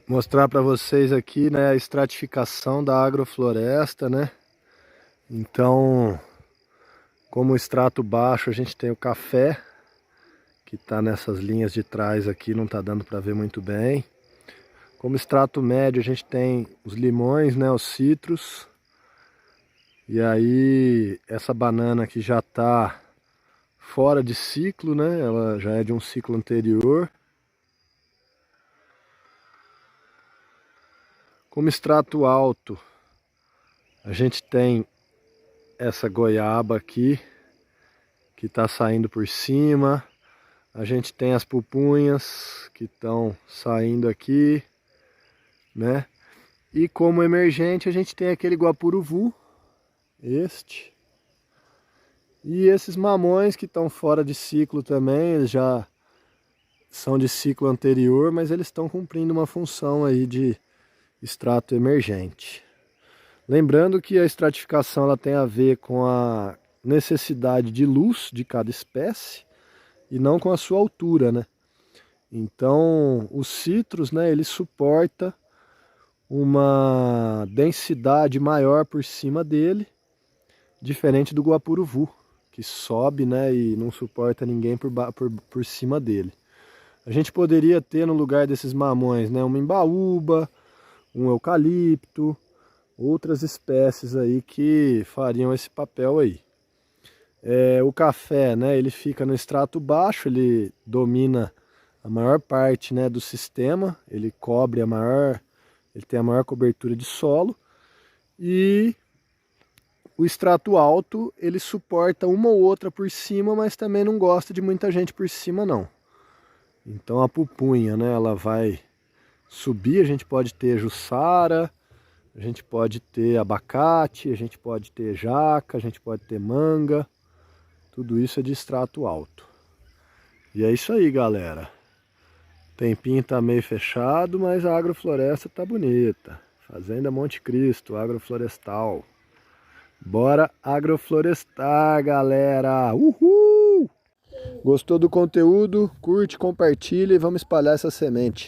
Mostrar para vocês aqui, né, a estratificação da agrofloresta, né? Então, como extrato baixo, a gente tem o café, que está nessas linhas de trás aqui, não está dando para ver muito bem. Como extrato médio, a gente tem os limões, né, os citros. E aí, essa banana aqui já está fora de ciclo, né? Ela já é de um ciclo anterior. Como extrato alto, a gente tem essa goiaba aqui, que está saindo por cima. A gente tem as pupunhas que estão saindo aqui, né? E como emergente a gente tem aquele guapuruvu, este. E esses mamões que estão fora de ciclo também, eles já são de ciclo anterior, mas eles estão cumprindo uma função aí de extrato emergente. Lembrando que a estratificação ela tem a ver com a necessidade de luz de cada espécie e não com a sua altura, né? Então, os citros, né, ele suporta uma densidade maior por cima dele, diferente do guapuruvu, que sobe, né, e não suporta ninguém por cima dele. A gente poderia ter no lugar desses mamões, né, uma embaúba, um eucalipto, outras espécies aí que fariam esse papel aí. O café, né, ele fica no extrato baixo, ele domina a maior parte, né, do sistema, ele cobre ele tem a maior cobertura de solo, e o extrato alto ele suporta uma ou outra por cima, mas também não gosta de muita gente por cima não. Então a pupunha, né, ela vai subir, a gente pode ter jussara, a gente pode ter abacate, a gente pode ter jaca, a gente pode ter manga, tudo isso é de extrato alto. E é isso aí, galera. O tempinho tá meio fechado, mas a agrofloresta tá bonita. Fazenda Monte Cristo, agroflorestal. Bora agroflorestar, galera! Uhul! Gostou do conteúdo? Curte, compartilha e vamos espalhar essa semente.